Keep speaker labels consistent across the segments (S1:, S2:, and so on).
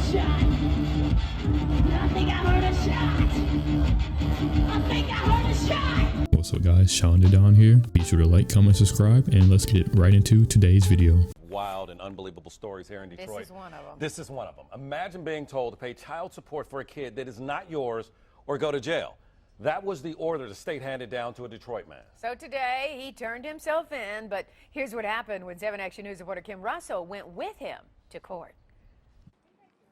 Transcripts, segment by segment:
S1: shot. I think I heard a shot. I think I heard a shot.
S2: What's up guys, SeantheDon here. Be sure to like, comment, subscribe, and let's get right into today's video.
S3: Wild and unbelievable stories here in Detroit.
S4: This is one of them.
S3: This is one of them. Imagine being told to pay child support for a kid that is not yours or go to jail. That was the order the state handed down to a Detroit man.
S4: So today, he turned himself in, but here's what happened when 7 Action News reporter Kim Russell went with him to court.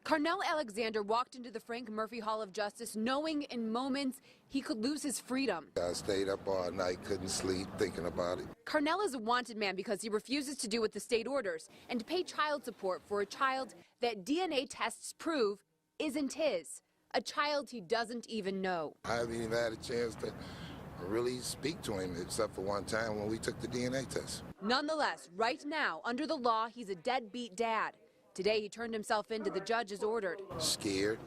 S5: Carnell Alexander walked into the Frank Murphy Hall of Justice knowing in moments he could lose his freedom.
S6: I stayed up all night, couldn't sleep, thinking about it.
S5: Carnell is a wanted man because he refuses to do what the state orders and to pay child support for a child that DNA tests prove isn't his. A child he doesn't even know.
S6: I haven't even had a chance to really speak to him except for one time when we took the DNA test.
S5: Nonetheless, right now, under the law, he's a deadbeat dad. Today, he turned himself in to the judge as ordered.
S6: Scared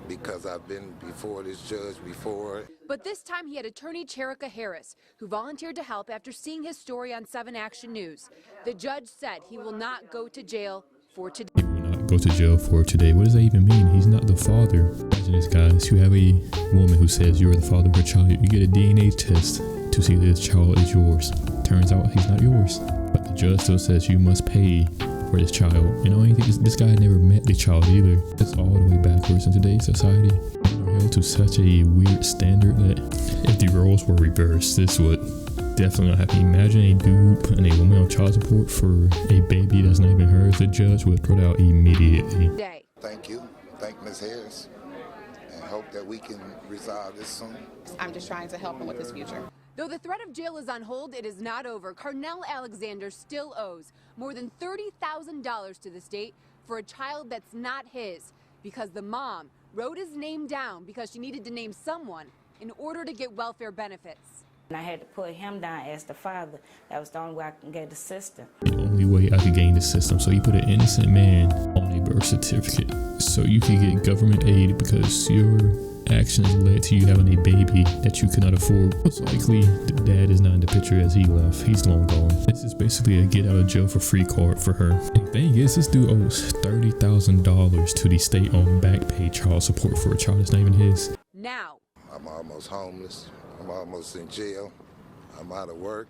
S6: because I've been before this judge before.
S5: But this time he had attorney Cherika Harris, who volunteered to help after seeing his story on 7 Action News. The judge said he will not go to jail for today.
S2: He will not go to jail for today. What does that even mean? He's not the father. Imagine this, guys. You have a woman who says you're the father of her child. You get a DNA test to see that this child is yours. Turns out he's not yours. But the judge still says you must pay for this child. You know, this guy never met the child either. That's all the way backwards in today's society. We're held to such a weird standard that if the roles were reversed, this would definitely not happen. Imagine a dude putting a woman on child support for a baby that's not even hers. The judge would throw it out immediately.
S6: Thank you. Thank Ms. Harris. And hope that we can resolve this soon.
S7: I'm just trying to help him with his future.
S5: Though the threat of jail is on hold, it is not over. Carnell Alexander still owes more than $30,000 to the state for a child that's not his because the mom wrote his name down because she needed to name someone in order to get welfare benefits.
S8: And I had to put him down as the father. That was the only way I can get the system.
S2: The only way I could gain the system. So you put an innocent man on a birth certificate so you can get government aid because your actions led to you having a baby that you could not afford. Most likely the dad is not in the picture as he left. He's long gone. This is basically a get out of jail for free card for her. And the thing is, this dude owes $30,000 to the state on back pay child support for a child that's not even his.
S5: Now
S6: I'm almost homeless. I'm almost in jail. I'm out of work.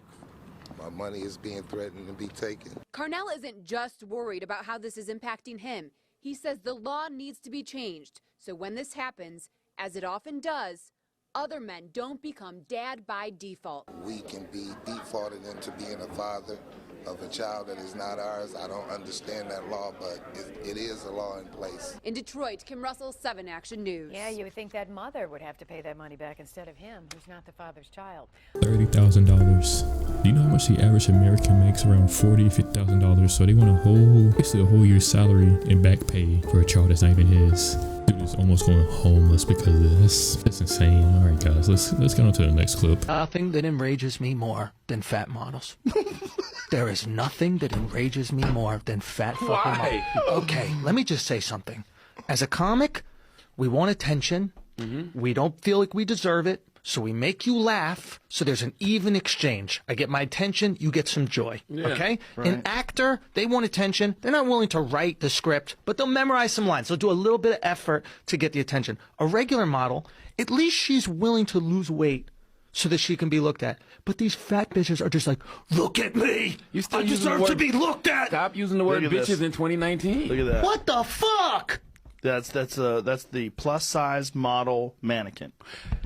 S6: My money is being threatened to be taken.
S5: Carnell isn't just worried about how this is impacting him. He says the law needs to be changed. So when this happens, as it often does, other men don't become dad by default.
S6: We can be defaulted into being a father of a child that is not ours. I don't understand that law, but it is a law in place.
S5: In Detroit, Kim Russell, 7 Action News.
S4: Yeah, you would think that mother would have to pay that money back instead of him, who's not the father's child.
S2: $30,000. Do you know how much the average American makes? Around $40,000, $50,000. So they want basically a whole year's salary in back pay for a child that's not even his. Dude is almost going homeless because of this. That's insane. All right, guys, let's get on to the next clip.
S9: Nothing that enrages me more than fat models. There is nothing that enrages me more than fat fucking models. Okay, let me just say something. As a comic, we want attention. We don't feel like we deserve it. So we make you laugh, so there's an even exchange. I get my attention, you get some joy, okay? Right. An actor, they want attention. They're not willing to write the script, but they'll memorize some lines. They'll do a little bit of effort to get the attention. A regular model, at least she's willing to lose weight so that she can be looked at. But these fat bitches are just like, look at me! I deserve to be looked at!
S10: Stop using the word bitches in 2019.
S9: Look at that. What the fuck?
S11: That's the plus size model mannequin.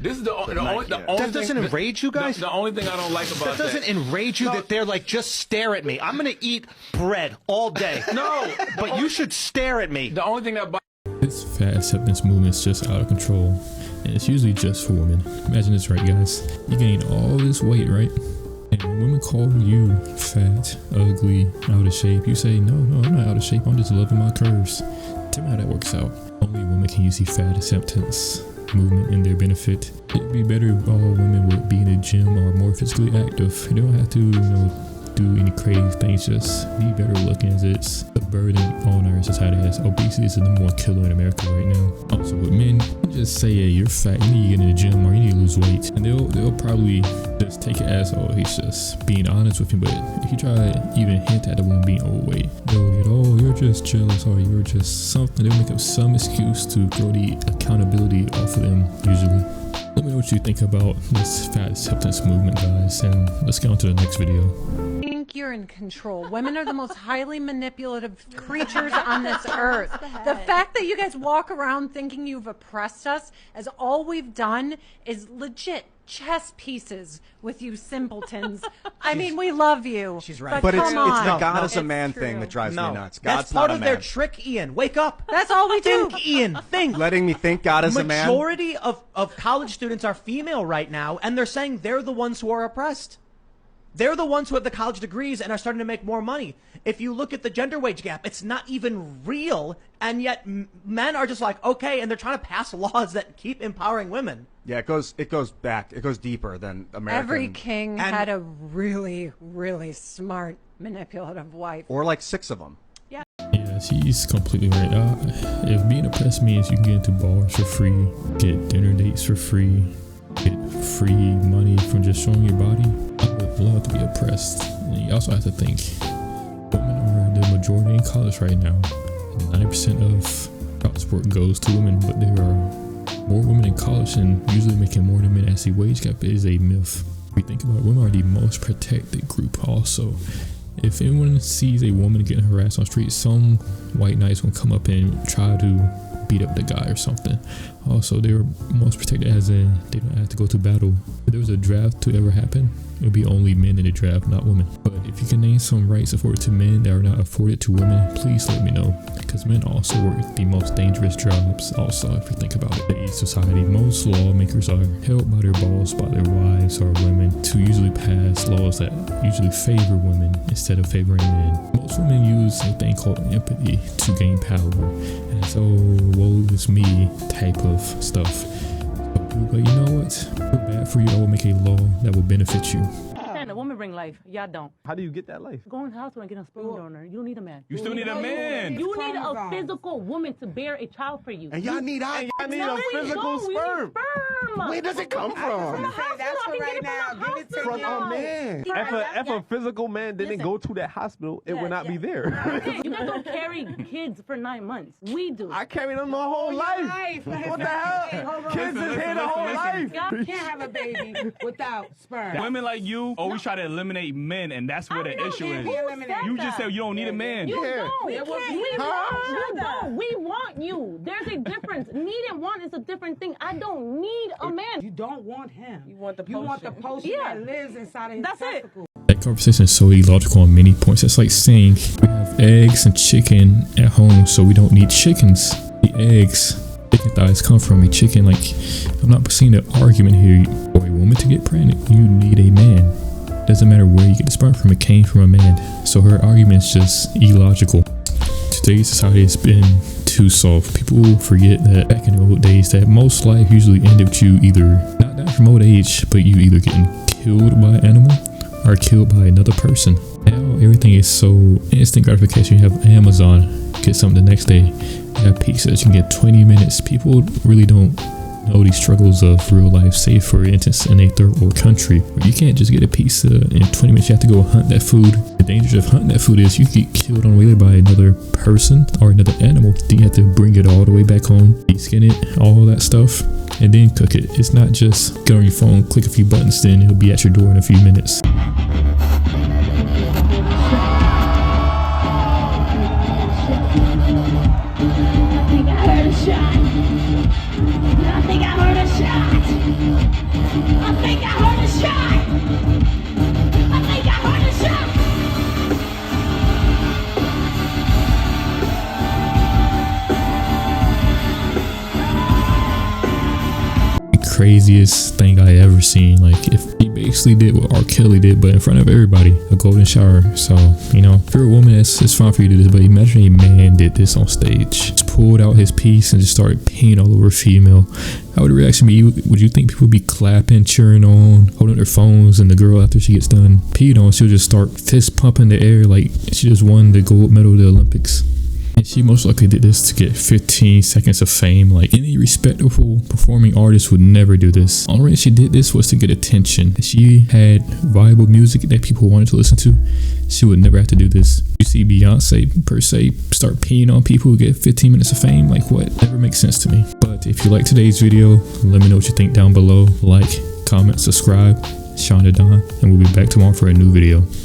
S10: This is the only
S9: that doesn't enrage you guys?
S10: The only thing I don't like about
S9: that doesn't enrage you that they're like, just stare at me. I'm gonna eat bread all day.
S10: No,
S9: but you should stare at me.
S10: The only thing that
S2: This fat acceptance movement is just out of control, and it's usually just for women. Imagine this, right, guys? You gain all this weight, right? And when women call you fat, ugly, out of shape, you say, no, I'm not out of shape. I'm just loving my curves. Tell me how that works out. Only women can use the fat acceptance movement in their benefit. It'd be better if all women would be in the gym or more physically active. You don't have to, do any crazy things, just be better looking, as it's a burden on our society, as obesity is the #1 killer in America right now. Also with men, just say, hey, you're fat, you need to get in the gym or you need to lose weight, and they'll probably just take it as, oh, he's just being honest with you. But if you try to even hint at the woman being overweight, they'll get, oh, you're just jealous or you're just something. They'll make up some excuse to throw the accountability off of them usually. Let me know what you think about this fat acceptance movement, guys, and let's get on to the next video.
S12: Think you're in control. Women are the most highly manipulative creatures on this earth. The fact that you guys walk around thinking you've oppressed us, as all we've done is legit chess pieces with you simpletons. I mean, we love you.
S13: She's right.
S12: But
S13: it's
S12: come on.
S13: the God is a man thing that drives me nuts. God's
S14: That's part
S13: not a
S14: of their
S13: man.
S14: trick, Ian. Wake up.
S12: That's all we do.
S14: Think, Ian. Think.
S13: Letting me think God is a man.
S14: Majority of college students are female right now, and they're saying they're the ones who are oppressed. They're the ones who have the college degrees and are starting to make more money. If you look at the gender wage gap, it's not even real, and yet men are just like, okay, and they're trying to pass laws that keep empowering women.
S13: Yeah, it goes back. It goes deeper than American.
S12: Every king had a really, really smart, manipulative wife.
S13: Or like 6 of them.
S12: Yeah.
S2: Yeah, she's completely right. If being oppressed means you can get into bars for free, get dinner dates for free, get free money from just showing your body, I would love to be oppressed. And you also have to think, women are the majority in college right now. 90% of child support goes to women, but there are more women in college and usually making more than men, as the wage gap is a myth. If we think about it, women are the most protected group also. If anyone sees a woman getting harassed on the street, some white knights will come up and try to beat up the guy or something. Also, they're most protected, as in they don't have to go to battle. If there was a draft to ever happen, it would be only men in the draft, not women. But if you can name some rights afforded to men that are not afforded to women, please let me know, because men also work the most dangerous jobs. Also, if you think about it, in today's society, most lawmakers are held by their boss, by their wives or women, to usually pass laws that usually favor women instead of favoring men. Most women use a thing called empathy to gain power, and so woe is me type of stuff. But you know what? Feel bad for you. I will make a law that will benefit you.
S15: A woman bring life. Y'all don't.
S10: How do you get that life?
S15: Go in the hospital and get a sperm donor. You don't need a man.
S10: You still need a man.
S15: You need a physical woman to bear a child for you.
S13: And y'all need a physical sperm. Where does it come from?
S15: That's for right now. Give it to
S10: From a man. If a physical man didn't go to that hospital, it would not be there.
S15: You guys don't carry kids for 9 months. We do.
S10: I carried them my whole life. What the hell? Kids is here the whole life.
S16: You can't have a baby without sperm.
S17: Women like you always try to eliminate men, and that's where the issue is. You just said you don't need a man.
S15: You don't. We don't. We want you. There's a difference. Need and want is a different thing. I don't need a man.
S16: You don't want him. You want the potion that lives inside of his testicle.
S2: That conversation is so illogical on many points. It's like saying we have eggs and chicken at home, so we don't need chickens. The eggs, chicken thighs come from a chicken. Like, I'm not seeing an argument here. For a woman to get pregnant, you need a man. Doesn't matter where you get the sperm from, it came from a man. So her argument is just illogical. Today's society has been too soft. People forget that back in the old days, that most life usually ended with you either not dying from old age, but you either getting killed by an animal or killed by another person. Now everything is so instant gratification. You have Amazon, get something the next day. You have pizzas, you can get 20 minutes. People really don't know these struggles of real life. Say for instance, in a third world country, where you can't just get a pizza in 20 minutes, you have to go hunt that food. The dangers of hunting that food is you get killed on the way by another person or another animal. Then you have to bring it all the way back home, skin it, all that stuff, and then cook it. It's not just get on your phone, click a few buttons, then it'll be at your door in a few minutes. craziest thing I ever seen. Like, if he basically did what R. Kelly did, but in front of everybody, a golden shower. So, you know, if you're a woman, it's fine for you to do this, but imagine a man did this on stage. Just pulled out his piece and just started peeing all over a female. How would the reaction be? Would you think people would be clapping, cheering on, holding their phones, and the girl, after she gets done peed on, she'll just start fist pumping the air like she just won the gold medal of the Olympics? And she most likely did this to get 15 seconds of fame. Like, any respectable performing artist would never do this. The only reason she did this was to get attention. If she had viable music that people wanted to listen to, she would never have to do this. You see Beyonce, per se, start peeing on people who get 15 minutes of fame. Like, what? Never makes sense to me. But if you like today's video, let me know what you think down below. Like, comment, subscribe. SeantheDon, and we'll be back tomorrow for a new video.